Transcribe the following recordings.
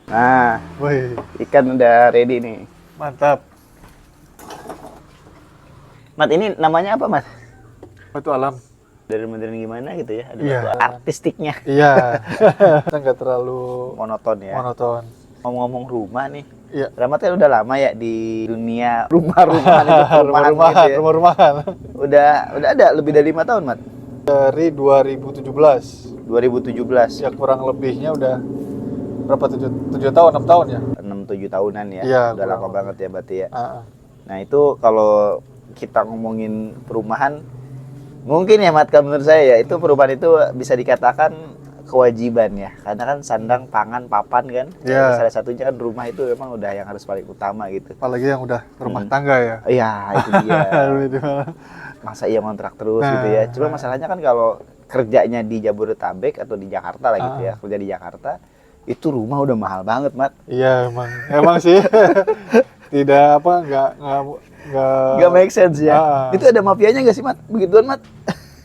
Nah, Wih, ikan udah ready nih. mantap. Mat, ini namanya apa, Mas? Batu alam. Dari modern gimana gitu ya? Ada Iya. batu artistiknya. Iya. Kita nggak terlalu Monoton ya. monoton. Ngomong-ngomong rumah nih. Iya. Rahmat kan udah lama ya di dunia rumah-rumahan itu perumahan gitu ya. Rumah-rumahan. Udah ada lebih dari 5 tahun, Mat. Dari 2017. 2017. Ya kurang lebihnya udah berapa 7 tahun, 6 tahun ya? 6-7 tahunan ya. Iya, Udah lama kurang banget ya berarti ya. Nah, itu kalau kita ngomongin perumahan, mungkin ya Mat, kalau menurut saya ya, itu perumahan itu bisa dikatakan kewajiban ya. Karena kan sandang, pangan, papan kan. Iya. Salah satunya kan rumah itu memang udah yang harus paling utama gitu. Apalagi yang udah rumah tangga ya. Iya, itu dia. Itu. Masa iya ngontrak terus Nah, gitu ya. Cuma masalahnya kan kalau kerjanya di Jabodetabek atau di Jakarta lah gitu ya. Kerja di Jakarta, itu rumah udah mahal banget, Mat. Iya, emang sih. Tidak Nggak make sense ya. Itu ada mafianya nggak sih, Mat? Begituan, Mat?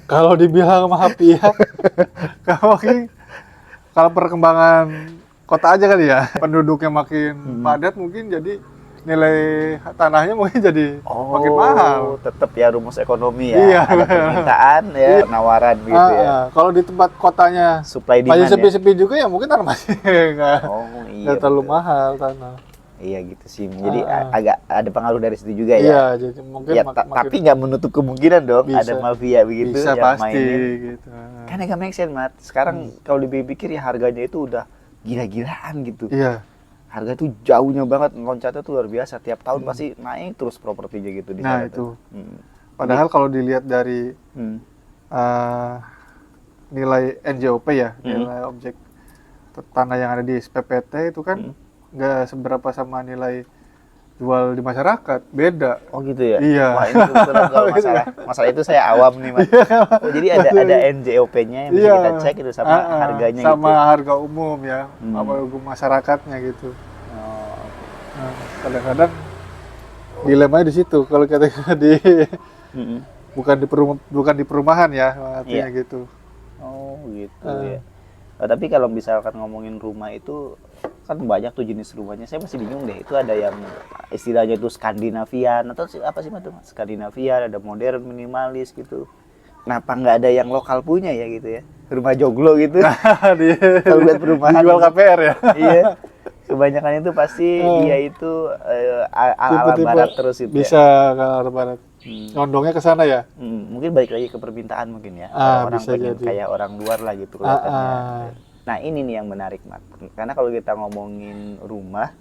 Kalau dibilang mafia, kalau perkembangan kota aja kali ya, penduduknya makin padat mungkin jadi nilai tanahnya mungkin jadi makin mahal. Tetap ya rumus ekonomi ya. Iya. Ada permintaan ya, penawaran gitu ya. Kalau di tempat kotanya Supply masih demand ya. sepi-sepi juga ya mungkin tanah masih nggak Iya. terlalu Betul. mahal tanah. Iya gitu sih. Jadi agak ada pengaruh dari situ juga ya. Iya, jadi mungkin Ya, tapi nggak menutup kemungkinan dong Bisa. ada mafia begitu bisa yang pasti mainin. gitu. Kan agak make sense, Mat. Sekarang kalau dipikir ya harganya itu udah gila-gilaan gitu. Iya. Harga tuh jauhnya banget, loncatnya tuh luar biasa. Tiap tahun pasti naik terus propertinya gitu di Nah, sana itu. tuh. Padahal kalau dilihat dari Hmm. nilai NJOP ya, nilai objek tanah yang ada di SPPT itu kan nggak seberapa sama nilai jual di masyarakat, beda. Oh gitu ya? Iya. Wah, ini kebetulan kalau masalah itu saya awam nih, Mas. Oh, jadi ada NJOP-nya yang bisa Iya. kita cek itu sama harganya sama gitu. harga umum ya, apa umum masyarakatnya gitu. Oh, Nah, kadang-kadang dilemanya di situ kalau kita bukan di perumahan ya artinya Iya. gitu. oh gitu ya. Oh, tapi kalau misalkan ngomongin rumah itu kan banyak tuh jenis rumahnya. Saya masih bingung deh. Itu ada yang istilahnya itu Skandinavian atau apa sih Mas tuh? Skandinavian, ada modern, minimalis gitu. Kenapa nggak ada yang lokal punya ya gitu ya? Rumah joglo gitu. Kalau buat perumahan Dijual KPR ya. Iya. Kebanyakan itu pasti dia itu ala Tipe-tipe barat terus itu bisa ya. ke arah barat. Condongnya ke sana ya. Mungkin balik lagi ke permintaan mungkin ya. Orang bisa pengen jadi. kayak orang luar lah gitu kelihatannya. Nah ini nih yang menarik, Mat. Karena kalau kita ngomongin rumah,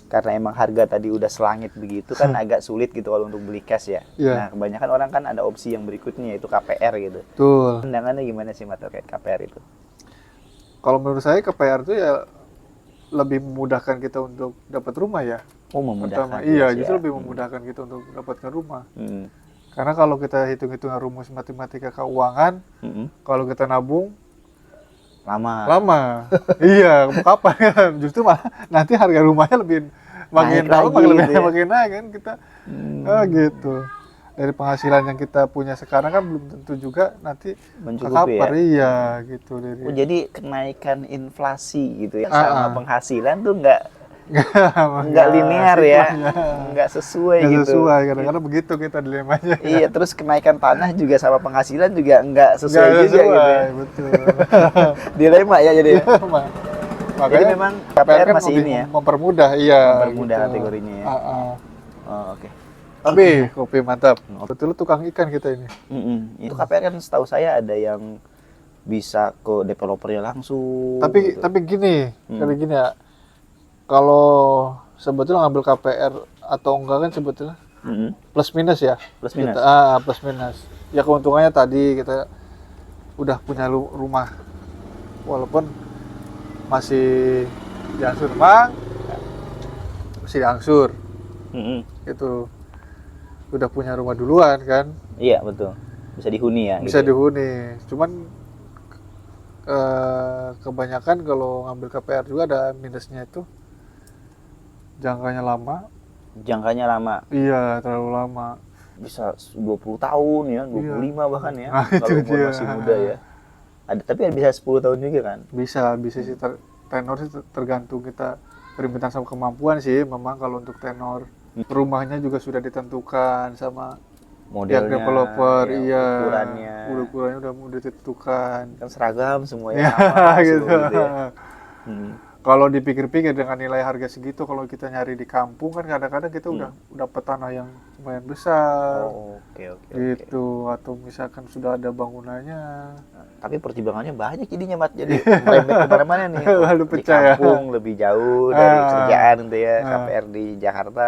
karena emang harga tadi udah selangit begitu kan agak sulit gitu kalau untuk beli cash ya. Iya. Nah kebanyakan orang kan ada opsi yang berikutnya yaitu KPR gitu. Betul. Pandangannya gimana sih, Mat, terkait KPR itu? Kalau menurut saya KPR itu ya lebih memudahkan kita untuk dapat rumah ya. Oh, memudahkan. Iya, jelas justru ya. lebih memudahkan kita untuk dapatkan rumah. Hmm. Karena kalau kita hitung-hitungan rumus matematika keuangan, kalau kita nabung lama. Iya, kapan kan? Justru malah nanti harga rumahnya makin Naik tahun lagi makin gitu ya. makin naik kan kita. Gitu. Dari penghasilan yang kita punya sekarang kan belum tentu juga nanti Mencukupi kekapar, ya? iya gitu dari. Oh, jadi kenaikan inflasi gitu ya sama penghasilan tuh nggak linear ya, nggak sesuai Nggak gitu. sesuai, kadang-kadang begitu kita dilemanya. Iya, terus kenaikan tanah juga sama penghasilan juga nggak sesuai Nggak juga gitu ya. betul. Dilema ya jadi. Iya, makanya Jadi memang KPR kan masih lebih ini ya, mempermudah, iya. mempermudah gitu. kategorinya ya. Oh, oke. Tapi kopi mantap. Betul tukang ikan kita ini. Itu KPR kan setahu saya ada yang bisa ke developernya langsung. Tapi gitu. kali gini ya. Kalau sebetulnya ngambil KPR atau enggak kan sebetulnya plus minus ya. Plus minus. Plus minus. Ya keuntungannya tadi kita udah punya rumah walaupun masih diangsur masih diangsur gitu, udah punya rumah duluan kan. Iya betul, bisa dihuni ya. Bisa gitu. dihuni, cuman kebanyakan kalau ngambil KPR juga ada minusnya itu jangkanya lama. Jangkanya lama. Iya, terlalu lama. Bisa 20 tahun ya, 25 bahkan ya. Nah, kalau itu umur dia. masih muda ya. Tapi bisa 10 tahun juga kan? Bisa sih tenor sih tergantung kita permintaan sama kemampuan sih. Memang kalau untuk tenor rumahnya juga sudah ditentukan sama pihak Modelnya, developer, ya, iya. ukurannya. Ukurannya udah ditentukan. Kan seragam semua Ya, yang sama gitu. semua gitu ya. Hmm. Kalau dipikir-pikir dengan nilai harga segitu, kalau kita nyari di kampung kan kadang-kadang kita udah dapat tanah yang lumayan besar, Oh, oke. gitu. Atau misalkan sudah ada bangunannya. Tapi pertimbangannya banyak jadinya Mat, jadi merembet kemana-mana nih. Lu Di percaya? kampung lebih jauh dari kerjaan gitu ya, Ah. KPR di Jakarta.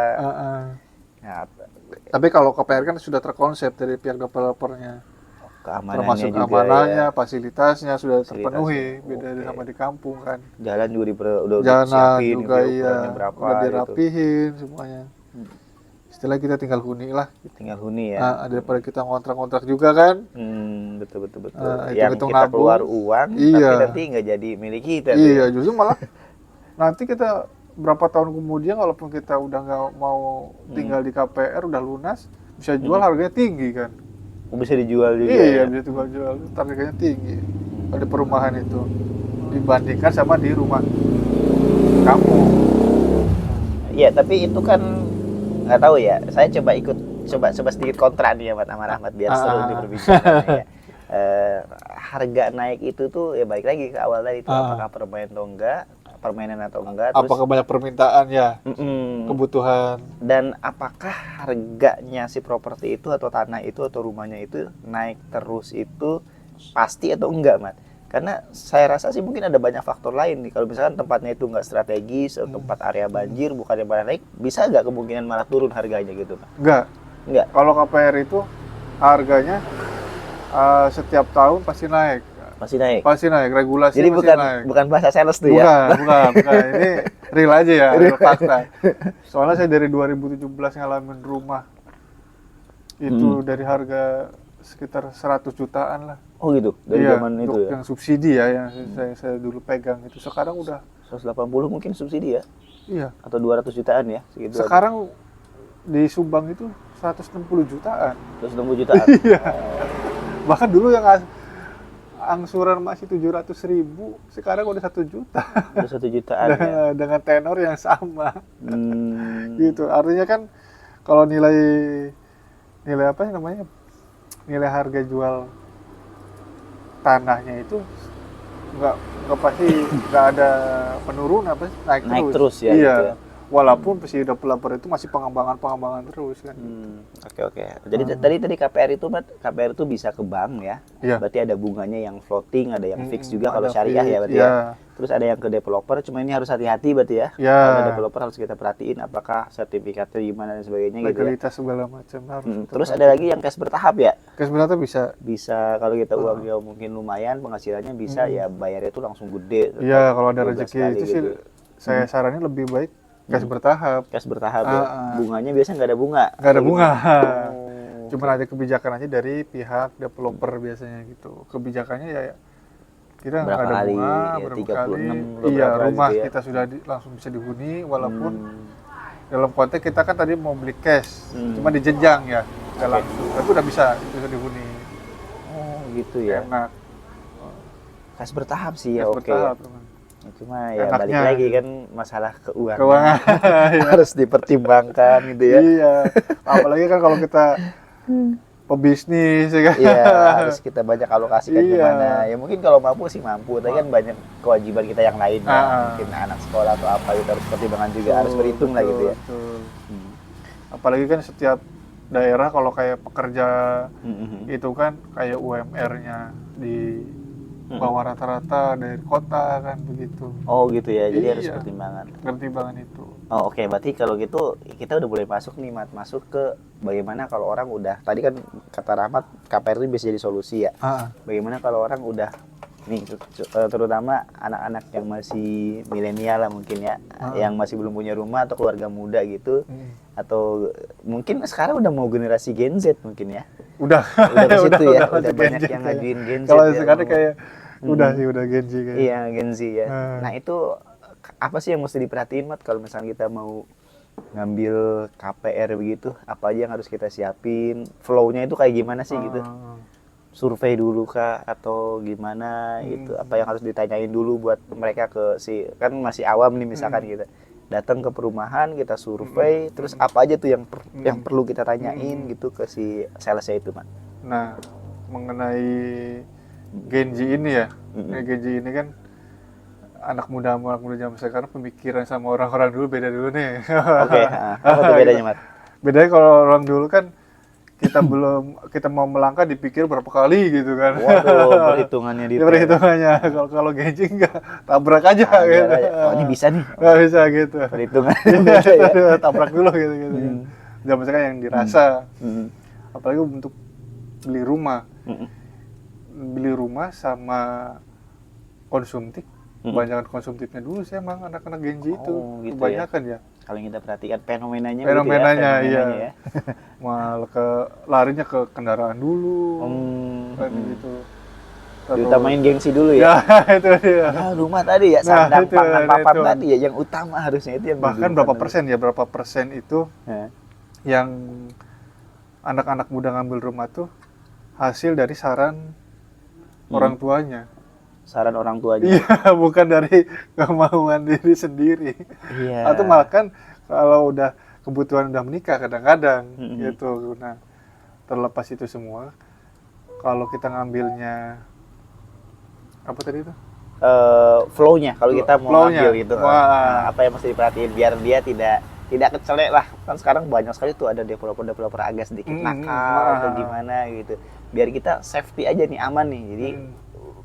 Nah, Tapi kalau KPR kan sudah terkonsep dari pihak developernya, keamanannya termasuk juga amanannya, ya. fasilitasnya sudah Fasilitasnya, terpenuhi, beda oke. sama di kampung kan. Jalan juga udah Jalan disiapin juga gitu, iya, ukurannya berapa udah gitu. dirapihin semuanya. Setelah kita tinggal huni lah, Tinggal huni ya. daripada kita ngontrak-ngontrak juga kan. Betul. Yang Hitung-hitung kita nabung. keluar uang, Iya. tapi nanti nggak jadi milik kita. tuh Iya, ya. justru malah nanti kita berapa tahun kemudian walaupun kita udah nggak mau tinggal di KPR, udah lunas, bisa jual harganya tinggi kan. Bisa dijual juga. Iya, ya. bisa jual, harganya tinggi pada perumahan itu dibandingkan sama di rumah kampung. Iya, tapi itu kan nggak tahu ya. Saya coba sedikit kontra nih ya Mat sama Rahmat biar seru di perbincangannya ya. Harga naik itu tuh ya balik lagi ke awal tadi itu apakah permainan atau enggak, terus Apakah banyak permintaan ya, Mm-mm. kebutuhan. Dan apakah harganya si properti itu atau tanah itu atau rumahnya itu naik terus itu pasti atau enggak Mat? Karena saya rasa sih mungkin ada banyak faktor lain nih. Kalau misalkan tempatnya itu nggak strategis atau tempat area banjir bukan yang malah naik, bisa nggak kemungkinan malah turun harganya gitu Mat? Enggak. Kalau KPR itu harganya setiap tahun pasti naik. Pasti naik, regulasi Jadi pasti naik. bukan bahasa sales tuh ya. Bukan. Ini real aja ya, real fakta. Soalnya saya dari 2017 ngalamin rumah itu dari harga sekitar 100 jutaan lah. Oh gitu, dari zaman itu ya. Yang subsidi ya, yang saya dulu pegang itu. Sekarang udah 180 mungkin subsidi ya? Iya. Atau 200 jutaan ya? Segitu sekarang di Subang itu 160 jutaan. 160 jutaan? Iya. Bahkan dulu yang angsuran masih 700.000, sekarang udah 1 juta. Udah 1 jutaan ya? Dengan tenor yang sama. Gitu. Artinya kan kalau nilai apa namanya? Nilai harga jual tanahnya itu nggak pasti nggak ada penurunan, pasti naik terus ya. Iya. Gitu ya? Walaupun si developer itu masih pengembangan terus kan. Oke. Jadi tadi KPR itu bisa ke bank ya. Iya. Berarti ada bunganya yang floating, ada yang fix juga kalau ada syariah fix, ya berarti iya. ya. Terus ada yang ke developer, cuma ini harus hati-hati berarti ya. Iya. Karena developer harus kita perhatiin apakah sertifikatnya gimana dan sebagainya gitu ya. Legalitas segala macam harus. Terus ada lagi yang cash bertahap ya. Cash bertahap bisa. Bisa kalau kita uangnya mungkin lumayan penghasilannya bisa ya bayarnya itu langsung gede. Iya, kalau ada 12 rezeki kali itu sih gitu. saya saranin lebih baik cash bertahap. Cash bertahap ya. Bunganya biasanya nggak ada bunga. Nggak ada bunga. Oh. Cuma ada kebijakan aja dari pihak developer biasanya gitu. Kebijakannya ya kita nggak Berapa ada kali? bunga, Ya, berapa 36 kali. beberapa Iya, rumah gitu ya. kita sudah langsung bisa dihuni walaupun dalam konteks kita kan tadi mau beli cash, cuma dijenjang ya, nggak langsung. Tapi udah bisa dihuni. Oh gitu ya. Enak. Cash bertahap sih ya Cash oke. bertahap, teman. Cuma ya Enaknya. balik lagi kan masalah keuangan. Keuangan. Harus dipertimbangkan gitu ya. Iya. Apalagi kan kalau kita pebisnis ya kan. Iya, harus kita banyak alokasikan Iya. kemana. Ya mungkin kalau mampu sih mampu, tapi kan banyak kewajiban kita yang lain ya. Mungkin anak sekolah atau apa itu harus pertimbangan juga, harus berhitung lah gitu ya. Betul. Apalagi kan setiap daerah kalau kayak pekerja itu kan kayak UMR-nya di bawah rata-rata dari kota kan begitu. Oh gitu ya, jadi harus Iya. pertimbangan itu. Oh oke, berarti kalau gitu kita udah boleh masuk nih Mat, masuk ke bagaimana kalau orang udah, tadi kan kata Rahmat KPR itu bisa jadi solusi ya. Bagaimana kalau orang udah nih terutama anak-anak yang masih milenial lah mungkin ya, yang masih belum punya rumah atau keluarga muda gitu, atau mungkin sekarang udah mau generasi Gen Z mungkin ya. Udah Udah ke situ ya, udah masuk banyak Gen Z yang kayaknya. ngajuin Gen Z. Kalau ya. sekarang kayak udah Gen Z kayaknya. Iya, Gen Z ya. Nah, itu apa sih yang mesti diperhatiin Mat kalau misalnya kita mau ngambil KPR begitu? Apa aja yang harus kita siapin? Flow-nya itu kayak gimana sih gitu? Survei dulu kah atau gimana gitu? Apa yang harus ditanyain dulu buat mereka kan masih awam nih misalkan gitu. datang ke perumahan, kita survei, terus apa aja tuh yang perlu kita tanyain gitu ke si salesnya itu, Mat. Nah, mengenai Genji ini ya, Genji ini kan anak muda zaman sekarang pemikiran sama orang-orang dulu beda dulu nih. Oke, apa tuh bedanya, Mat? Bedanya kalau orang dulu kan kita mau melangkah dipikir berapa kali gitu kan. Waduh, perhitungannya Itu perhitungannya. Kalau Genji enggak, tabrak aja gitu. Oh, ini bisa nih. Nggak bisa gitu. Perhitungan. Tabrak dulu gitu kan. Zaman sekarang yang dirasa. Apalagi untuk beli rumah. Beli rumah sama konsumtif. Kebanyakan konsumtifnya dulu sih emang anak-anak Genji itu. Gitu kebanyakan ya. Kalau kita perhatikan fenomenanya Iya. Malah larinya ke kendaraan dulu. Kan gitu. Diutamain gengsi dulu ya. Itu dia. Ya, rumah tadi ya, sandang, pangan, papan tadi ya, yang utama harusnya itu yang bahkan berapa persen itu yang anak-anak muda ngambil rumah tuh hasil dari saran orang tuanya. Saran orang tuanya. Iya, bukan dari kemauan diri sendiri. Iya. Atau malah kan kalau udah kebutuhan udah menikah kadang-kadang gitu. Nah, terlepas itu semua, kalau kita ngambilnya apa tadi itu? Flow-nya kalau kita mau ngambil gitu. Wah. Apa yang mesti diperhatiin biar dia tidak kecelek lah. Kan sekarang banyak sekali tuh ada developer agak sedikit nakal atau gimana gitu. Biar kita safety aja nih, aman nih. Jadi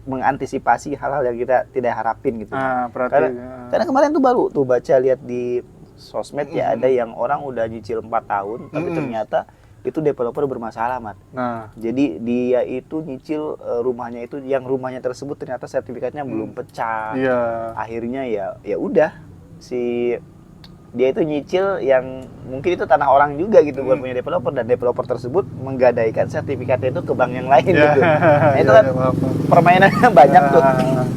mengantisipasi hal-hal yang kita tidak harapin gitu. Karena kemarin tuh baru tuh baca lihat di sosmed ya, ada yang orang udah nyicil 4 tahun tapi ternyata itu developer bermasalah, Mat. Nah, jadi dia itu nyicil rumahnya itu, yang rumahnya tersebut ternyata sertifikatnya belum pecah. Iya. Akhirnya ya udah si dia itu nyicil yang mungkin itu tanah orang juga gitu buat punya developer, dan developer tersebut menggadaikan sertifikatnya itu ke bank yang lain gitu. Nah, itu kan permainannya banyak tuh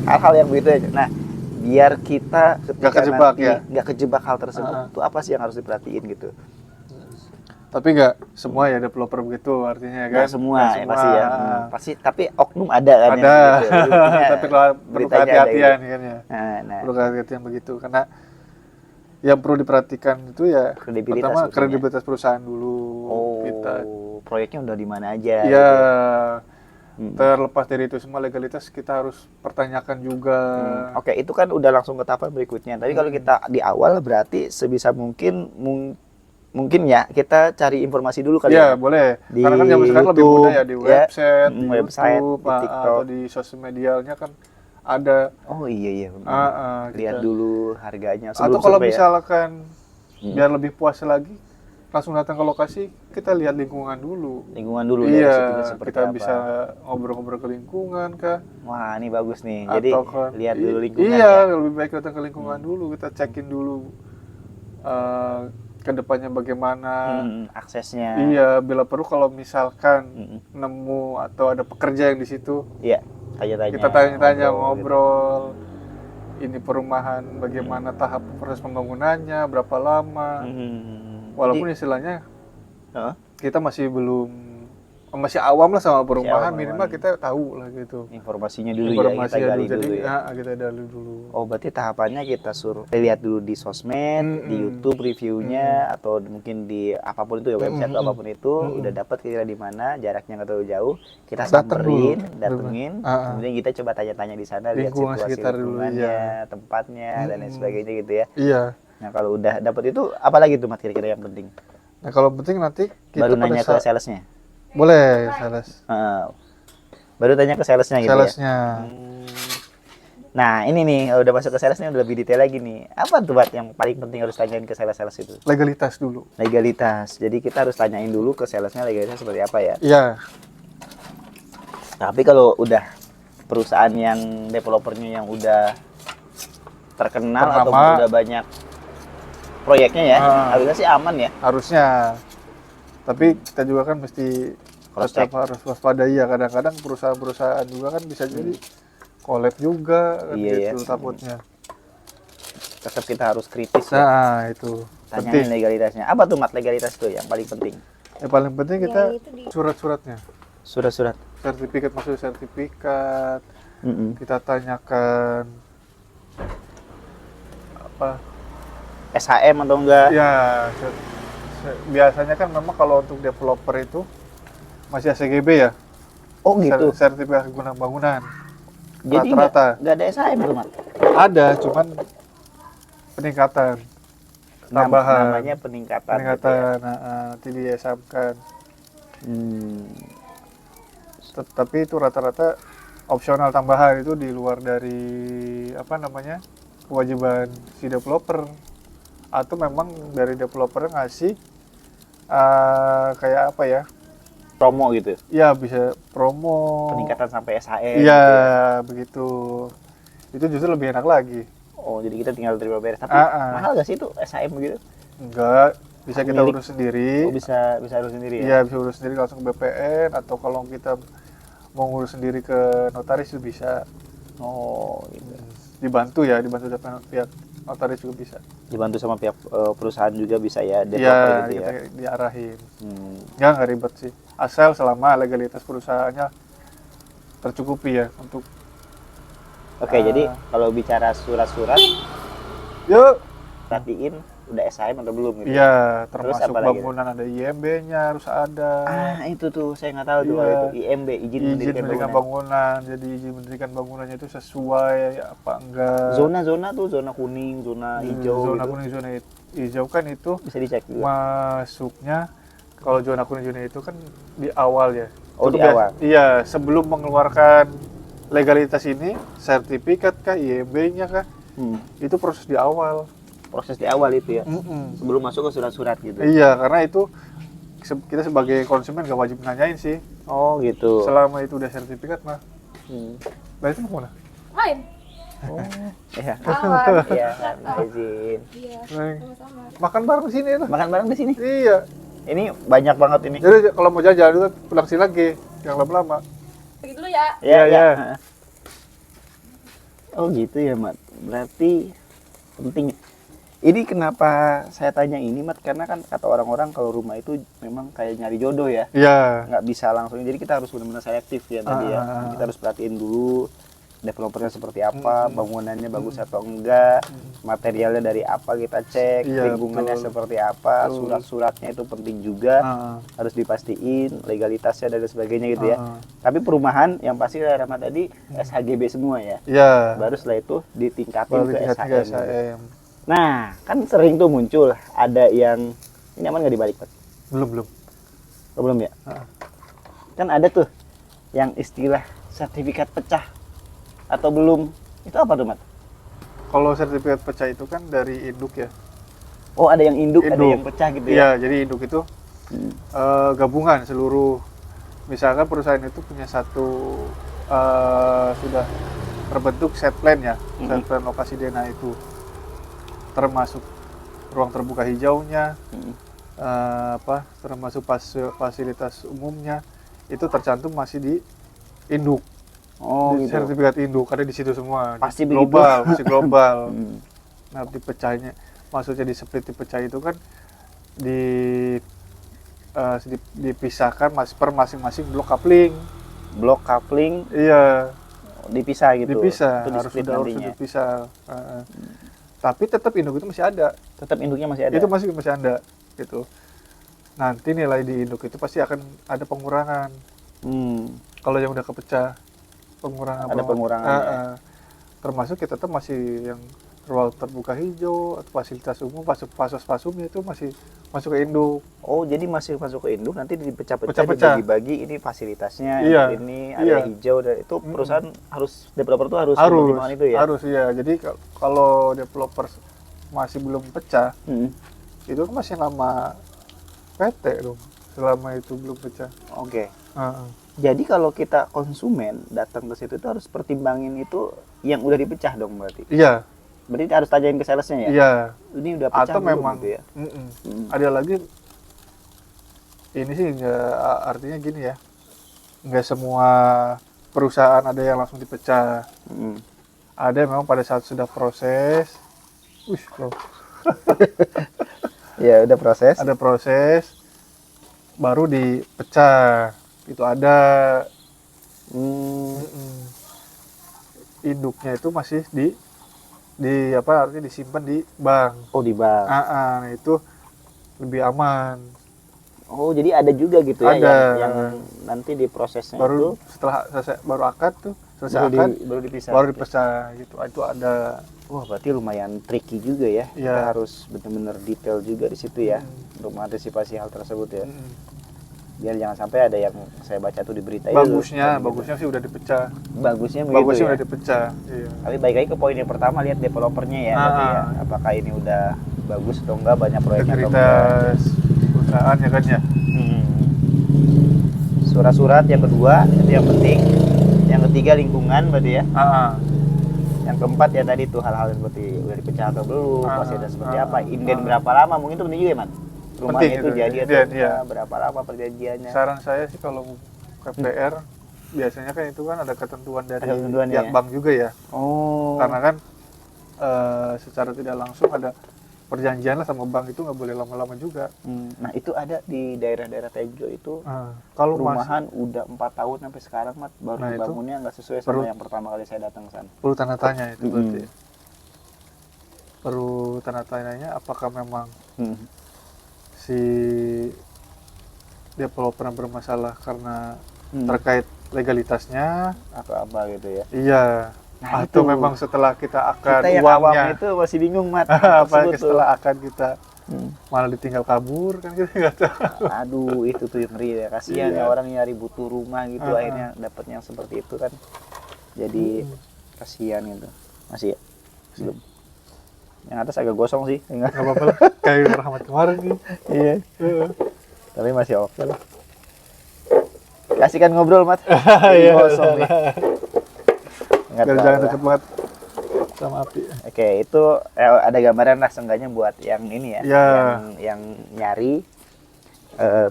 hal-hal yang begitu aja. Nah, biar kita nggak kejebak hal tersebut tuh apa sih yang harus diperhatiin gitu. Tapi nggak semua ya developer begitu artinya kan? Nggak semua ya pasti ya. Pasti, tapi oknum ada kan. Ada. Gitu. Tapi kalau perlu kehati-hatian kan ya. Nah. Perlu kehati-hatian begitu, karena yang perlu diperhatikan itu ya pertama kredibilitas perusahaan dulu. Proyeknya udah di mana aja. Iya. Terlepas dari itu semua legalitas kita harus pertanyakan juga. Oke, itu kan udah langsung ke tahapan berikutnya. Tapi kalau kita di awal berarti sebisa mungkin ya kita cari informasi dulu kali ya. Iya, boleh. Karena kan zaman sekarang lebih mudah ya di website, di YouTube, di TikTok, atau di sosial medianya kan ada. Oh iya. Lihat dulu harganya. Atau kalau misalkan biar lebih puas lagi, langsung datang ke lokasi, kita lihat lingkungan dulu. Iya, kita bisa ngobrol-ngobrol ke lingkungan kah? Wah, ini bagus nih. Jadi lihat dulu lingkungan. Iya, lebih baik datang ke lingkungan dulu, kita cekin dulu kedepannya bagaimana aksesnya. Iya, bila perlu kalau misalkan nemu atau ada pekerja yang di situ, iya, tanya-tanya. Kita tanya-tanya, ngobrol. Ini perumahan bagaimana tahap proses pembangunannya, berapa lama. Walaupun istilahnya kita masih awam lah sama perumahan, minimal kita tahu lah gitu. Informasinya dulu ya, kita gali dulu ya. Kita gali dulu. Oh, berarti tahapannya kita suruh lihat dulu di sosmed, di YouTube reviewnya, atau mungkin di apapun itu ya, website atau apapun itu, udah dapat kira-kira di mana, jaraknya nggak terlalu jauh, kita samperin, datengin, kemudian kita coba tanya-tanya di sana, lihat situasi lingkungannya, tempatnya, dan lain sebagainya gitu ya. Iya. Nah, kalau udah dapat itu, apa lagi tuh Mat kira-kira yang penting? Nah, kalau penting nanti kita baru nanya ke salesnya. Boleh, sales. Baru tanya ke salesnya gitu ya. Nah, ini nih udah masuk ke salesnya, udah lebih detail lagi nih. Apa tuh Bat yang paling penting harus tanyain ke sales itu? Legalitas dulu. Legalitas. Jadi kita harus tanyain dulu ke salesnya legalitasnya seperti apa ya? Iya. Tapi kalau udah perusahaan yang developernya yang udah terkenal atau udah banyak proyeknya ya, harusnya sih aman ya. Harusnya. Tapi kita juga kan mesti harus waspadai ya, kadang-kadang perusahaan-perusahaan juga kan bisa jadi collab juga kan gitu takutnya. Tetap kita harus kritis ya. Nah, itu. Tanyain legalitasnya. Apa tuh Mat legalitas itu yang paling penting? Yang paling penting kita surat-suratnya. Surat-surat. Sertifikat, maksudnya sertifikat. Kita tanyakan apa? SHM atau enggak? Ya, biasanya kan memang kalau untuk developer itu masih ACGB ya, Oh gitu. sertifikat guna bangunan. Jadi Rata-rata nggak ada SHM tuh, Mat? ada, cuman peningkatan, tambahan, Namanya peningkatan. Gitu ya. peningkatan, nanti diesamkan. Hmm. Tapi itu rata-rata opsional tambahan, itu di luar dari apa namanya kewajiban si developer, atau memang dari developer ngasih kayak apa ya? Promo gitu. Ya bisa promo. Peningkatan sampai SHM. Iya, Gitu ya. begitu. Itu justru lebih enak lagi. Oh, jadi kita tinggal terima beres. Tapi mahal nggak sih itu SHM gitu? Enggak, bisa kita urus sendiri. Oh, bisa urus sendiri ya? Iya, bisa urus sendiri langsung ke BPN, atau kalau kita mau ngurus sendiri ke notaris itu bisa. Oh, gitu. Dibantu dari pihak notaris juga bisa. Dibantu sama pihak perusahaan juga bisa ya, Iya, developer gitu ya. kita diarahin. Hmm. Nggak ribet sih. Asal selama legalitas perusahaannya tercukupi ya untuk. Oke, jadi kalau bicara surat-surat, Yuk. perhatiin udah SHM atau belum gitu? Iya, Terus termasuk apa lagi? bangunan ada IMB-nya harus ada. Itu tuh saya nggak tahu tuh Iya. kalau itu IMB, izin Izin mendirikan mendirikan bangunan. bangunan. Jadi izin mendirikan bangunannya itu sesuai apa enggak. Zona-zona tuh zona kuning, zona hijau Zona gitu. kuning, zona hijau kan itu Bisa dicek juga. masuknya, kalau zona kuning, zona itu kan di awal ya. Oh, Itu di awal. Iya, sebelum mengeluarkan legalitas ini, sertifikat kah, IMB-nya kah, itu proses di awal. Proses di awal itu ya. Sebelum masuk ke surat-surat gitu. Iya, karena itu kita sebagai konsumen gak wajib nanyain sih. Oh, gitu. Selama itu udah sertifikat mah. Nah itu mau mana? Main. Oh, iya. Awan. Iya, kan, izin. Iya, Neng. sama-sama. Makan bareng sini lah. Makan bareng di sini. Iya. Ini banyak banget ini. Jadi kalau mau jalan dulu pulang sini lagi, yang lama-lama. Pergi dulu ya. Ya, Iya, ya. iya. Oh gitu ya, Mat. Berarti penting. Ini kenapa saya tanya ini, Mat? Karena kan kata orang-orang kalau rumah itu memang kayak nyari jodoh ya. Iya. Nggak bisa langsung. Jadi kita harus benar-benar selektif ya tadi ya. Kita harus perhatiin dulu developernya seperti apa, bangunannya bagus atau enggak, materialnya dari apa kita cek, Iya, lingkungannya betul. seperti apa, Betul. surat-suratnya itu penting juga. Harus dipastiin legalitasnya dan sebagainya gitu ya. Tapi perumahan yang pasti Rahmat tadi SHGB semua ya. Iya. Baru setelah itu ditingkatin Baru ke tingkat SHM. SHM. Nah, kan sering tuh muncul ada yang ini aman nggak dibalik, Pak? Belum. Oh, belum ya? Kan ada tuh yang istilah sertifikat pecah atau belum. Itu apa tuh, Mat? Kalau sertifikat pecah itu kan dari induk ya. Oh, ada yang induk, ada Induk. yang pecah gitu ya. Iya, jadi induk itu gabungan seluruh. Misalkan perusahaan itu punya satu sudah terbentuk set plan ya, set plan lokasi dana itu, termasuk ruang terbuka hijaunya, termasuk fasilitas umumnya, itu tercantum masih di induk. Oh, Di gitu. sertifikat induk ada di situ semua. Pasti global, begitu. masih global. Nah, dipecahnya, maksudnya di split dipecah itu kan dipisahkan per masing-masing blok coupling. Blok coupling Iya, dipisah gitu. dipisah, Itu di harus split sudah nantinya. dipisah. Tapi tetap induk itu masih ada. Tetap induknya masih ada. Itu masih ada gitu. Nanti nilai di induk itu pasti akan ada pengurangan. Kalau yang udah kepecah, pengurangan Ada pengurangan ya. Termasuk kita tetap masih yang ruang terbuka hijau atau fasilitas umum, fasumnya itu masih masuk ke induk. Oh, jadi masih masuk ke induk, nanti dipecah-pecah, Pecah-pecah. dibagi-bagi, ini fasilitasnya, Iya, ini iya. ada hijau, dan itu perusahaan harus, developer tuh harus Harus mempertimbangkan itu ya? harus ya. Jadi kalau developer masih belum pecah, itu kan masih nama PT dong. Selama itu belum pecah. Oke. Jadi kalau kita konsumen datang ke situ itu harus pertimbangin itu yang udah dipecah dong berarti. Iya, Berarti harus tanyain ke salesnya ya? iya. Ini udah pecah Atau belum memang gitu ya? ada lagi, ini sih nggak, artinya gini ya, nggak semua perusahaan ada yang langsung dipecah. Ada memang pada saat sudah proses, Ya udah proses. ada proses baru dipecah. Itu ada induknya itu masih di artinya disimpan di bank. Oh, di bank. Nah itu lebih aman. Oh, jadi ada juga gitu ya Ada. yang nanti di prosesnya Baru itu setelah selesai baru akad tuh, selesai baru, akad baru dipisah. baru dipecah gitu. Itu ada. Wah, berarti lumayan tricky juga ya. Kita Iya. harus benar-benar detail juga di situ ya untuk mengantisipasi hal tersebut ya. Biar jangan sampai ada yang saya baca tuh di berita itu. Bagusnya sih udah dipecah. Bagusnya begitu Bagusnya ya. udah dipecah. Iya. Tapi baik lagi ke poin yang pertama, lihat developernya ya, berarti ya. Apakah ini udah bagus atau enggak, banyak proyeknya atau enggak. Integritas perusahaan ya kan ya. Surat-surat yang kedua itu yang penting. Yang ketiga lingkungan berarti ya. Yang keempat ya tadi tuh hal-hal seperti udah dipecah atau belum, fasilitas seperti apa, inden berapa lama, mungkin itu penting juga ya, Man. Rumahnya Penting itu itu, jadi atau iya, enggak, iya. berapa lama perjanjiannya. Saran saya sih kalau KPR biasanya kan itu kan ada ketentuan dari Ada ketentuannya pihak ya? bank juga ya. Oh. Karena kan secara tidak langsung ada perjanjian lah sama bank, itu nggak boleh lama-lama juga. Nah, itu ada di daerah-daerah Tejo itu. Kalau Perumahan udah 4 tahun sampai sekarang, Mat, baru Nah, itu dibangunnya nggak sesuai sama perlu- yang pertama kali saya datang ke sana. perlu tanda tanya itu berarti. Perlu tanda tanyanya apakah memang si developer yang bermasalah karena terkait legalitasnya, Atau apa gitu ya. iya. Nah, Atau itu. memang setelah kita akad Kita yang awam uangnya, itu masih bingung, Mat. apalagi setelah akad kita Hmm. malah ditinggal kabur kan kita nggak tahu. Aduh, itu tuh yang ngeri ya. Kasihan Iya. ya orang nyari butuh rumah gitu, akhirnya dapatnya yang seperti itu kan. Jadi kasihan gitu. Masih ya? Belum. Yang atas agak gosong sih. Nggak apa-apa lah, kayak Rahmat kemarin nih. Iya. Tapi masih oke lah. Kasihkan ngobrol, Mat. Jadi Iya. gosong nih. Nggak Biar tahu jangan lah. deket banget sama api. Oke, itu ada gambaran lah seenggaknya buat yang ini ya, Ya. yang nyari,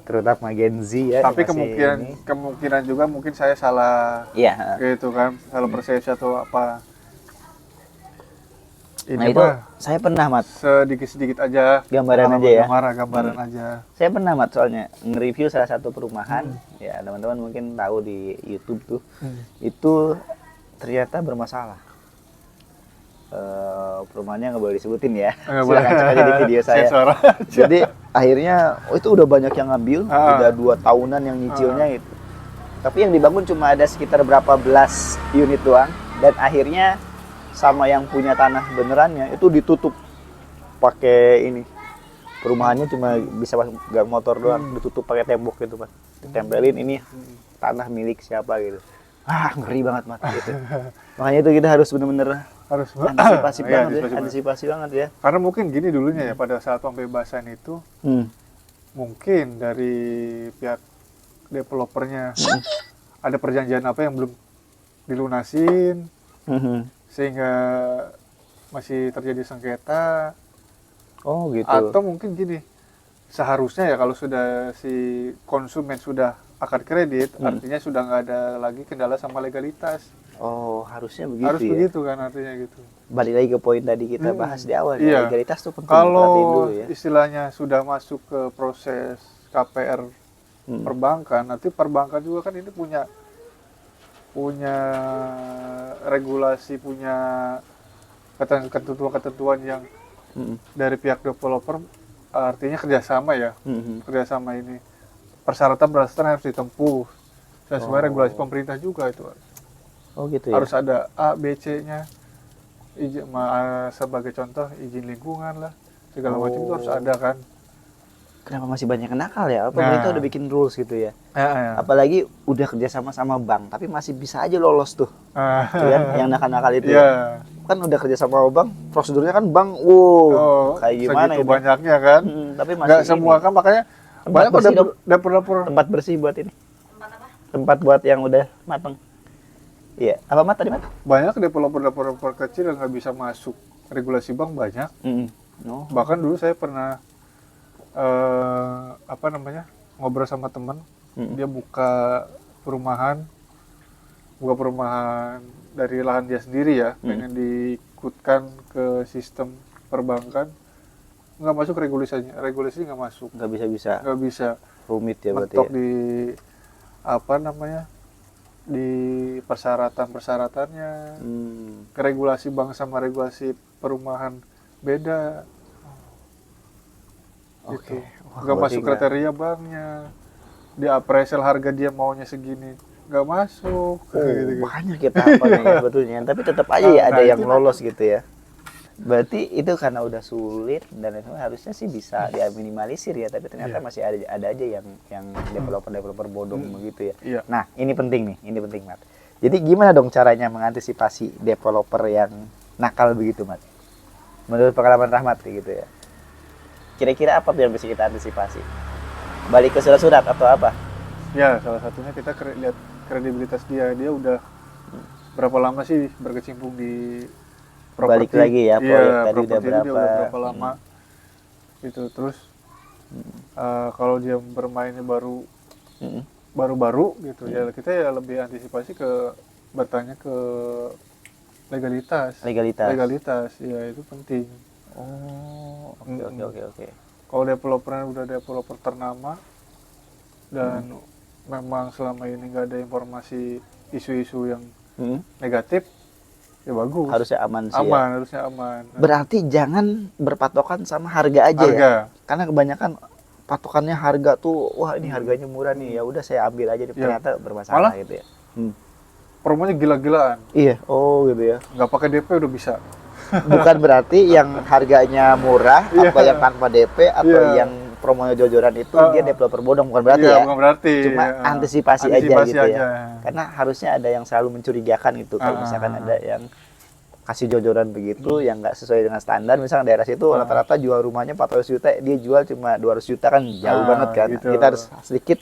terutama Gen Z ya. Tapi yang masih ini. kemungkinan juga mungkin saya salah Iya. gitu kan, salah persepsi atau apa. Ini Nah, itu mah saya pernah, Mat. sedikit-sedikit aja Gambaran aja ya. gambaran aja. Saya pernah, Mat, soalnya nge-review salah satu perumahan. Ya, teman-teman mungkin tahu di YouTube tuh. Itu ternyata bermasalah. Perumahannya nggak boleh disebutin ya. Nggak Silakan boleh. cek aja di video saya. Sensor. Jadi akhirnya itu udah banyak yang ngambil, udah 2 tahunan yang nyicilnya gitu. Tapi yang dibangun cuma ada sekitar berapa belas unit doang, dan akhirnya sama yang punya tanah benerannya itu ditutup pakai ini. Perumahannya cuma bisa gang motor doang, ditutup pakai tembok gitu, Pak. Ditempelin ini tanah milik siapa gitu. Ngeri banget, Mat, gitu. Makanya itu kita harus bener-bener Harus antisipasi Iya, banget ya, antisipasi banget ya. Karena mungkin gini dulunya ya, pada saat pembebasan itu mungkin dari pihak developernya ada perjanjian apa yang belum dilunasin sehingga masih terjadi sengketa. Oh gitu. Atau mungkin gini, seharusnya ya kalau sudah si konsumen sudah akad kredit, artinya sudah nggak ada lagi kendala sama legalitas. Oh, harusnya begitu Harus ya. begitu kan artinya gitu. Balik lagi ke poin tadi kita bahas di awal Iya. ya, legalitas tuh penting diperhatiin Kalau dulu ya. istilahnya sudah masuk ke proses KPR perbankan, nanti perbankan juga kan ini punya regulasi, punya ketentuan-ketentuan yang dari pihak developer, artinya kerjasama ya, kerjasama ini persyaratan harus ditempuh sesuai regulasi pemerintah juga itu. Oh gitu ya. Harus ada A, B, C-nya. Sebagai contoh izin lingkungan lah, segala macam itu harus ada kan. Kenapa masih banyak yang nakal ya? Pemerintah udah bikin rules gitu ya. Ya. Apalagi udah kerjasama sama bank, tapi masih bisa aja lolos tuh. Tuh kan, yang nakal-nakal itu. Iya. Kan udah kerjasama sama bank, prosedurnya kan bank, kayak gimana segitu itu? banyaknya kan. Tapi masih Nggak semua ini. kan, makanya Tempat banyak kok bersih dong. dapur-dapur. Tempat bersih buat ini. Tempat buat yang udah matang. Iya, apa Mat tadi, Mat? Banyak developer kecil yang nggak bisa masuk regulasi bank, banyak. Oh. Bahkan dulu saya pernah ngobrol sama teman, dia buka perumahan dari lahan dia sendiri ya, pengen diikutkan ke sistem perbankan, nggak masuk regulasinya nggak masuk, Nggak bisa. nggak bisa, Rumit ya berarti mentok ya. di di persyaratan-persyaratannya, regulasi bank sama regulasi perumahan beda. Oke. Gitu. Wah, Nggak berarti masuk kriteria banknya. Di appraisal harga dia maunya segini, nggak masuk. Gitu. Banyak ya tahapannya ya sebetulnya. Tapi tetap aja ya ada Nah, yang itu lolos gitu ya. Berarti itu karena udah sulit dan itu harusnya sih bisa diminimalisir ya, tapi ternyata Iya. masih ada aja yang developer bodong begitu ya. Iya. Nah, ini penting nih, ini penting, Mat. Jadi gimana dong caranya mengantisipasi developer yang nakal begitu, Mat? Menurut pengalaman Rahmat kayak gitu ya. Kira-kira apa tuh yang bisa kita antisipasi? Balik ke surat-surat atau apa? Ya, salah satunya kita lihat kredibilitas dia. Dia udah berapa lama sih berkecimpung di properti? Balik lagi ya, proyek Iya, tadi udah properti itu dia berapa? udah berapa lama? Gitu. Terus kalau dia bermainnya baru-baru gitu ya, kita ya lebih antisipasi ke bertanya ke legalitas. Legalitas, ya itu penting. Oh, oke. Kalau developernya udah developer ternama dan memang selama ini nggak ada informasi isu-isu yang negatif, ya bagus. Harusnya aman sih. Aman, Ya. harusnya aman. Berarti jangan berpatokan sama harga aja ya. Karena kebanyakan patokannya harga tuh, wah ini harganya murah nih, ya udah saya ambil aja, ternyata bermasalah gitu ya. Promonya gila-gilaan. Iya, oh gitu ya. Nggak pakai DP udah bisa. Bukan berarti yang harganya murah atau yang tanpa DP atau yang promonya jojoran itu dia developer bodong, bukan berarti ya. Bukan berarti. Cuma antisipasi aja gitu ya. Karena harusnya ada yang selalu mencurigakan itu. Kalau misalkan ada yang kasih jojoran begitu yang nggak sesuai dengan standar, misalnya daerah situ rata-rata jual rumahnya 400 juta, dia jual cuma 200 juta kan jauh banget kan. Gitu. Kita harus sedikit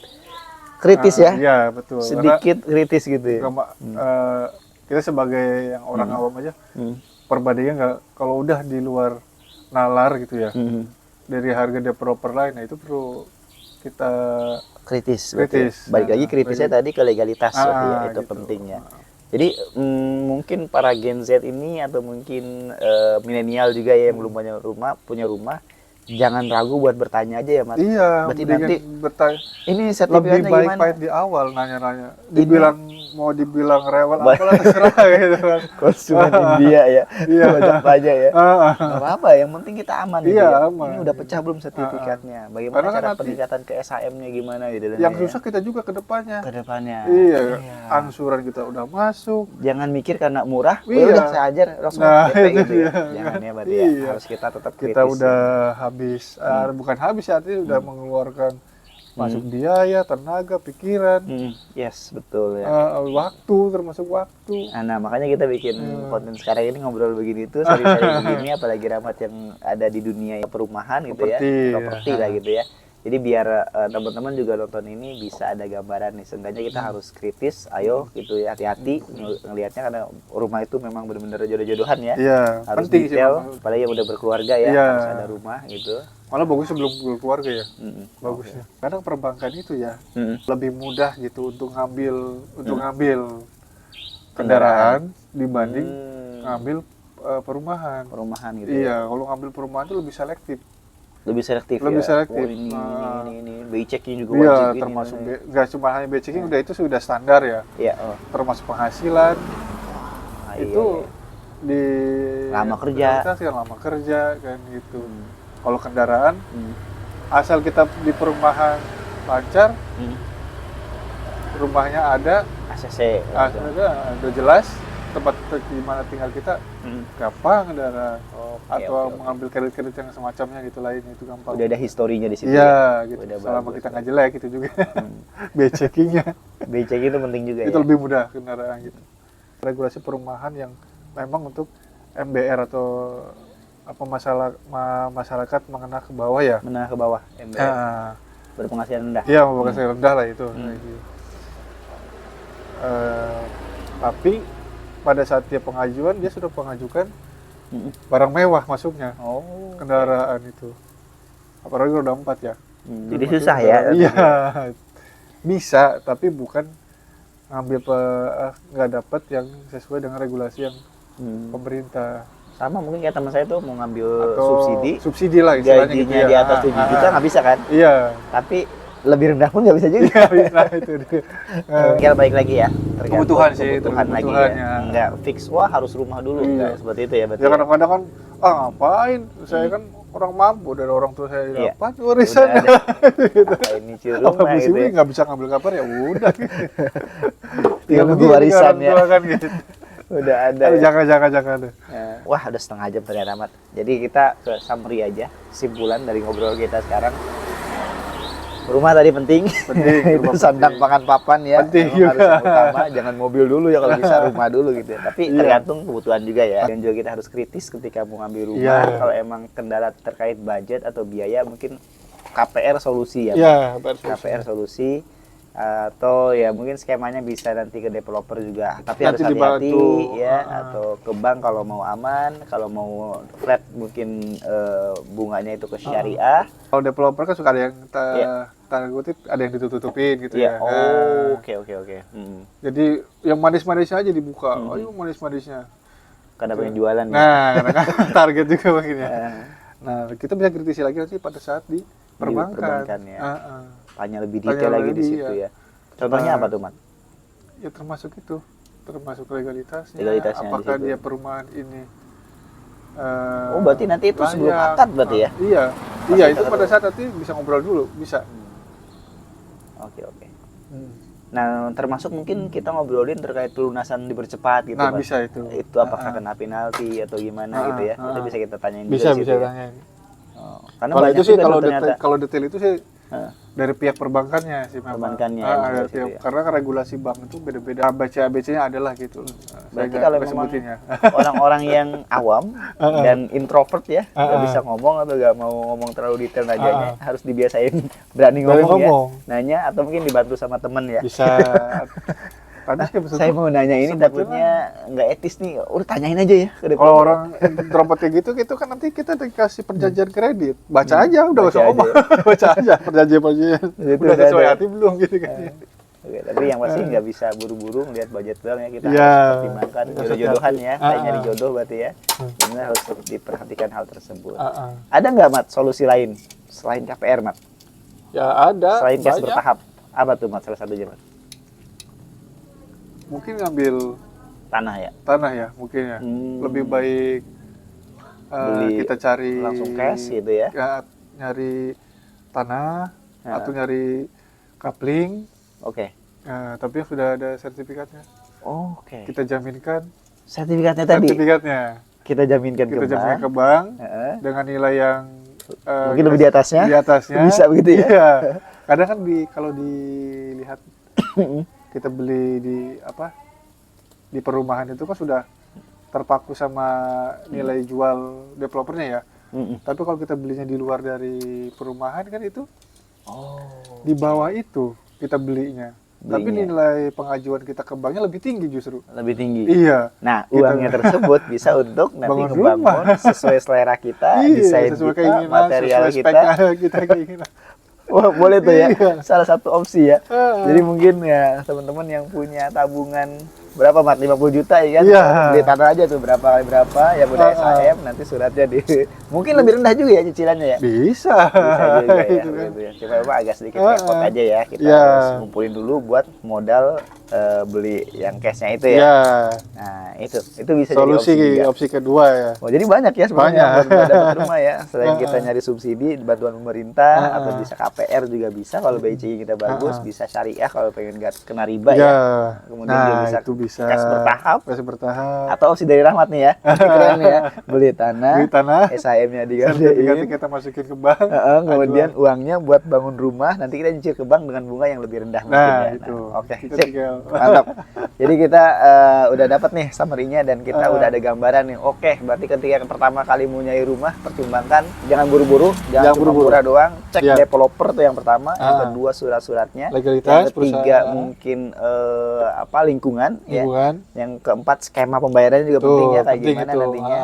kritis ya. Iya, betul. Sedikit kritis gitu ya. Kita sebagai yang orang awam aja, perbandingan nggak, kalau udah di luar nalar gitu ya, dari harga developer lain, nah itu perlu kita kritis. Balik lagi kritisnya tadi ke legalitas ya, itu gitu. pentingnya. Jadi mungkin para Gen Z ini atau mungkin milenial juga ya yang belum punya rumah, jangan ragu buat bertanya aja ya, Mas. Iya, berarti nanti bertanya. Ini Lebih sertifikatnya baik gimana? pahit di awal nanya-nanya. Mau dibilang rewel apalah terserah gitu kan. Konsumen India ya. Iya. Wajib pajak ya. Nggak apa-apa, yang penting kita aman gitu Iya, ya. aman. Ini udah pecah belum sertifikatnya? Bagaimana Karena kan cara nanti peningkatan ke SHM-nya gimana gitu dan yang ya. susah kita juga ke depannya. Ke depannya. Iya, angsuran kita udah masuk. Jangan mikir karena murah, Iya. udah saya ajar langsung Nah, DP itu gitu ya. dia. Jangan ya berarti Iya. ya. Harus kita tetap kritis. Kita udah ya. habis, bukan habis ya, artinya udah mengeluarkan masuk biaya, tenaga, pikiran, Yes, betul ya. waktu, termasuk waktu. Nah, makanya kita bikin konten sekarang ini ngobrol begini tuh, sering-sering begini, apalagi Rahmat yang ada di dunia perumahan gitu ya, properti lah gitu ya. Jadi biar teman-teman juga nonton ini bisa ada gambaran nih. Seenggaknya kita harus kritis, ayo gitu ya, hati-hati ngelihatnya karena rumah itu memang benar-benar jodoh-jodohan ya. Iya, Harus penting detail, sih. apalagi yang udah berkeluarga ya, Iya. harus ada rumah gitu. Malah bagus sebelum keluarga ya. Bagusnya. Kadang perbankan itu ya lebih mudah gitu untuk ngambil kendaraan dibanding ngambil perumahan. Perumahan gitu. Iya, kalau ngambil perumahan itu lebih selektif. Lebih selektif Lebih ya. selektif. Oh, ini BI checking juga Iya, wajib. termasuk nggak cuma hanya BI checking, udah itu sudah standar ya. Iya, Termasuk penghasilan. Itu di lama kerja. kan lama kerja kan gitu. Kalau kendaraan asal kita di perumahan lancar, rumahnya ada, ACC. udah jelas tempat di mana tinggal kita, gampang kendaraan. Atau mengambil kredit-kredit yang semacamnya gitu lain, itu gampang. Udah ada historinya di situ. Iya, gitu. Udah Selama bagus. kita nggak jelek itu juga. BI checkingnya BI checking itu penting juga itu ya. lebih mudah kendaraan gitu. Regulasi perumahan yang memang untuk MBR atau apa masyarakat menengah ke bawah ya. Menengah ke bawah, MBR. Berpenghasilan rendah. Iya, penghasilan rendah lah itu. Tapi pada saat dia pengajuan, dia sudah mengajukan barang mewah masuknya, kendaraan itu. Apalagi roda 4 ya. Jadi susah ya. Iya, bisa, tapi bukan ngambil nggak dapat yang sesuai dengan regulasi yang pemerintah. Sama mungkin kayak teman saya tuh mau ngambil Atau subsidi lah istilahnya gitu gajinya ya. di atas 7 juta nggak bisa kan? Iya. Tapi lebih rendah pun nggak bisa juga. Nggak bisa itu dia. Tinggal balik lagi ya, tergantung Kebutuhan sih, kebutuhan lagi ya. kebutuhannya. Nggak fix, wah harus rumah dulu, Iya. nggak seperti itu ya berarti. Ya kadang-kadang kan, ngapain? Saya kan orang mampu, dari orang tua saya Iya. dapat warisan. Udah ada. Apa ini ciri Apa rumah gitu musim ya. ini nggak bisa ngambil kabar ya udah. Tinggal nunggu begini warisan orang ya. tua kan gitu. Udah ada. Aduh, Ya. jangan. Wah, udah setengah jam ternyata, Mat. Jadi kita ke summary aja, simpulan dari ngobrol kita sekarang. Rumah tadi penting. Penting, Itu rumah sandang penting. pangan papan ya. Penting Memang harus juga. yang utama, jangan mobil dulu ya kalau bisa rumah dulu gitu ya. Tapi Iya. tergantung kebutuhan juga ya. Dan juga kita harus kritis ketika mau ngambil rumah. Iya. Kalau emang kendala terkait budget atau biaya, mungkin KPR solusi ya. Iya, KPR solusi. Atau ya mungkin skemanya bisa nanti ke developer juga, tapi harus Nanti hati-hati dibantu. ya, atau ke bank kalau mau aman, kalau mau flat mungkin bunganya itu ke syariah. Kalau developer kan suka ada yang Iya. tanda kutip ada yang ditutup-tutupin gitu Ya, ya. oh, oke. Jadi yang manis-manisnya aja dibuka. Hmm. Oh, ini manis-manisnya. Karena pengen jualan ya. Nah, karena kan target juga mungkin ya. Eh, Nah, kita bisa kritisi lagi nanti pada saat di perbankan. perbankan ya. Heeh. Tanya lebih Tanya detail lagi di lebih, situ ya. ya. Contohnya Nah, apa tuh, Mat? Ya termasuk itu, termasuk legalitasnya. Legalitasnya di Apakah situ. dia perumahan ini? Oh, berarti nanti itu sebelum layak? akad berarti ya? Iya, Pas iya kita itu pada ketemu. saat nanti bisa ngobrol dulu, bisa. Oke. Nah, termasuk mungkin kita ngobrolin terkait pelunasan dipercepat gitu, Nah, Mas. bisa itu. Itu apakah kena penalti atau gimana gitu ya? Itu bisa kita tanyain Bisa juga di bisa situ ya. tanyain. Oh, karena Kalau banyak itu sih juga kalau tuh ternyata. detail, kalau detail itu sih Heeh. dari pihak perbankannya sih memang. Perbankannya Ah, ya, dari dari pihak, situ ya. karena kan regulasi bank itu beda-beda. ABC-nya adalah gitu. Saya Berarti nggak kalau nggak memang sebutin ya. orang-orang yang awam dan introvert ya, nggak bisa ngomong atau nggak mau ngomong terlalu detail nanyanya, harus dibiasain berani Berani ngomong ya, ngomong. nanya atau mungkin dibantu sama temen ya. Bisa. Tadi sih maksudku, Saya mau nanya ini sebetulnya- takutnya nggak etis nih, udah tanyain aja ya ke depan. kalau orang introvert kayak gitu kan nanti kita dikasih perjanjian kredit. Baca aja, udah Baca usah ngomong. Baca aja perjanjian. Itu Udah udah sesuai ada. hati belum gitu kan. Oke, tapi yang pasti nggak bisa buru-buru ngeliat budget doang ya, kita Iya. harus pertimbangkan Harus jodoh-jodohan hati-hati. ya, kayak nyari jodoh berarti ya. Benar harus diperhatikan hal tersebut. Ada nggak, Mat, solusi lain selain KPR, Mat? Ya ada. Selain cash banyak. bertahap, apa tuh, Mat, salah satunya, Mat? Mungkin ngambil Tanah ya? tanah ya, mungkin ya. Lebih baik Beli kita cari langsung cash gitu ya? nyari tanah Ya. atau nyari kapling. Oke. Tapi yang sudah ada sertifikatnya. Oke. Kita jaminkan Sertifikatnya tadi sertifikatnya. kita jaminkan Kita ke jaminkan bank. ke bank Heeh. dengan nilai yang Mungkin lebih di atasnya? Di atasnya. Bisa begitu ya? Iya. Kadang kan kalau dilihat kita beli di perumahan itu kan sudah terpaku sama nilai jual developernya ya. Tapi kalau kita belinya di luar dari perumahan kan itu di bawah itu kita belinya. Tapi nilai pengajuan kita ke banknya lebih tinggi justru. Lebih tinggi. Iya. Nah, Kita- uangnya tersebut bisa untuk nanti Bangun ngebangun rumah. sesuai selera kita, desain sesuai kita, keinginan, material sesuai kita. spek kita keinginan. Wah, boleh tuh ya. Iya. Salah satu opsi ya. Ah. Jadi mungkin ya teman-teman yang punya tabungan berapa, Mat? 50 juta ya kan? Iya. Beli tanah aja tuh berapa kali berapa, yang udah SHM nanti suratnya di mungkin lebih rendah juga ya cicilannya ya. Bisa. Bisa juga ya, Itu kan. gitu ya. Cuma memang agak sedikit repot aja ya. Kita Iya. harus ngumpulin dulu buat modal beli yang cashnya itu ya. Iya. Nah, itu bisa Solusi jadi opsi juga. kedua ya. Oh, jadi banyak ya sebenarnya Banyak. buat dapat rumah ya. Selain kita nyari subsidi, bantuan pemerintah, atau bisa KPR juga bisa kalau BCI kita bagus, bisa syariah kalau pengen nggak kena riba ya. Ya. Kemudian juga Nah, bisa itu bisa. cash bertahap. Cash bertahap. Atau opsi dari Rahmat nih ya. Keren nih ya. Beli tanah, Beli tanah. SHM-nya Sertifikatnya digantiin. kita masukin ke bank. Kemudian uangnya buat bangun rumah, nanti kita nyicil ke bank dengan bunga yang lebih rendah mungkin Nah, ya. itu. Oke, Kita sip. tinggal. Mantap. Jadi kita udah dapat nih summary-nya dan kita udah ada gambaran nih. Oke, berarti ketika pertama kali mau nyari rumah, pertimbangkan jangan buru-buru, jangan cuma buru-buru. murah doang. Cek Iya. developer tuh yang pertama, yang kedua surat-suratnya, Legalitas yang ketiga perusahaan. mungkin lingkungan, ya. Lingkungan. Yang keempat skema pembayarannya juga Tuh, penting ya, kayak penting gimana itu. nantinya.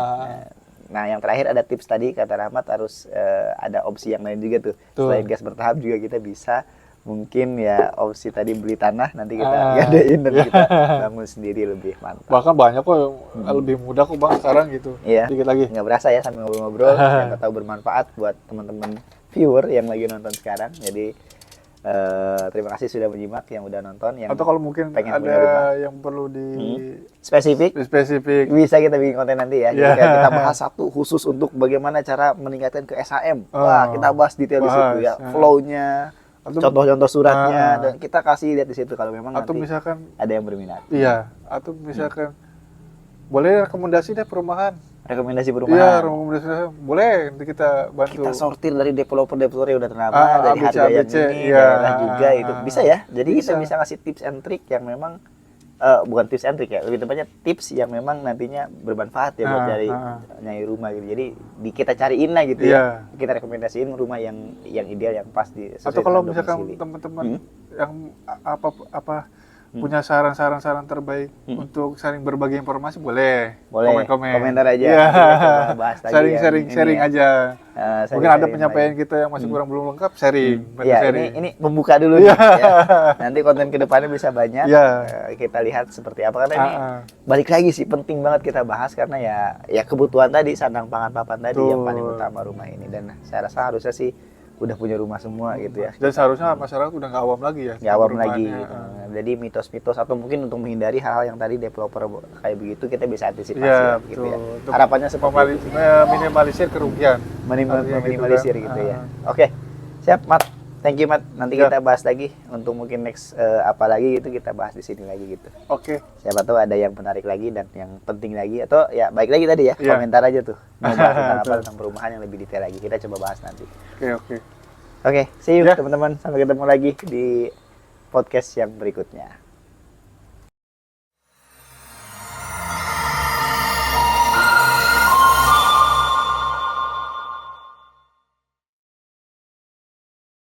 Nah, yang terakhir ada tips tadi kata Rahmat harus ada opsi yang lain juga tuh. Tuh. Selain gas bertahap juga kita bisa mungkin ya opsi tadi beli tanah nanti kita gadain dan kita bangun sendiri lebih mantap. Bahkan banyak kok yang lebih mudah kok Bang sekarang gitu. Iya. Dikit lagi. Nggak berasa ya sambil ngobrol-ngobrol, siapa tahu bermanfaat buat teman-teman viewer yang lagi nonton sekarang. Jadi Terima kasih sudah menyimak, yang udah nonton, yang Atau kalau mungkin pengen punya rumah. ada yang perlu di spesifik spesifik. bisa kita bikin konten nanti ya. Jadi Yeah. kayak kita bahas satu khusus untuk bagaimana cara meningkatkan ke SHM. Wah, kita bahas detail di situ ya, flow-nya, Atau- contoh-contoh suratnya, dan kita kasih lihat di situ kalau memang Atau nanti misalkan ada yang berminat. iya, atau misalkan boleh rekomendasi deh perumahan. Rekomendasi Iya, perumahan. rekomendasi boleh nanti kita bantu. Kita sortir dari developer-developer yang udah ternama, dari ABC, harga yang ABC, ini, iya. daerah juga itu bisa ya. Jadi kita Bisa. bisa kasih tips and trick yang memang bukan tips and trick ya, lebih tepatnya tips yang memang nantinya bermanfaat ya buat nyari rumah gitu. Jadi kita cariin lah gitu ya. Kita rekomendasiin rumah yang ideal, yang pas di sesuai Atau kalau dengan misalkan domisili. teman-teman yang apa punya saran-saran terbaik untuk saling berbagi informasi, boleh komentar aja. Iya. Kita bahas lagi sharing ya. aja. Mungkin ada Sharing penyampaian lagi. kita yang masih belum lengkap, sharing. bantu Ya, sharing. ini membuka dulu nih, ya. Nanti konten kedepannya bisa banyak. Iya. Kita lihat seperti apa, karena ini balik lagi sih penting banget kita bahas karena ya kebutuhan tadi, sandang pangan papan tadi yang paling utama rumah ini, dan saya rasa harusnya sih udah punya rumah semua gitu ya. Dan seharusnya masyarakat udah nggak awam lagi ya. Nggak awam lagi. perumahannya. Gitu. Jadi mitos-mitos atau mungkin untuk menghindari hal-hal yang tadi developer kayak begitu, kita bisa antisipasi Iya, gitu ya. betul. Untuk Harapannya seperti itu. minimalisir kerugian. Meminimalisir Gitu gitu ya. kan. Oke, siap Mat. Thank you Mat. Nanti Ya. kita bahas lagi untuk mungkin next apa lagi gitu, kita bahas di sini lagi gitu. Oke. Siapa tahu ada yang menarik lagi dan yang penting lagi, atau ya baik lagi tadi ya, Iya. komentar aja tuh. Mau bahas tentang apa, Betul. tentang perumahan yang lebih detail lagi. Kita coba bahas nanti. Oke. Oke, see you Ya. teman-teman. Sampai ketemu lagi di podcast yang berikutnya.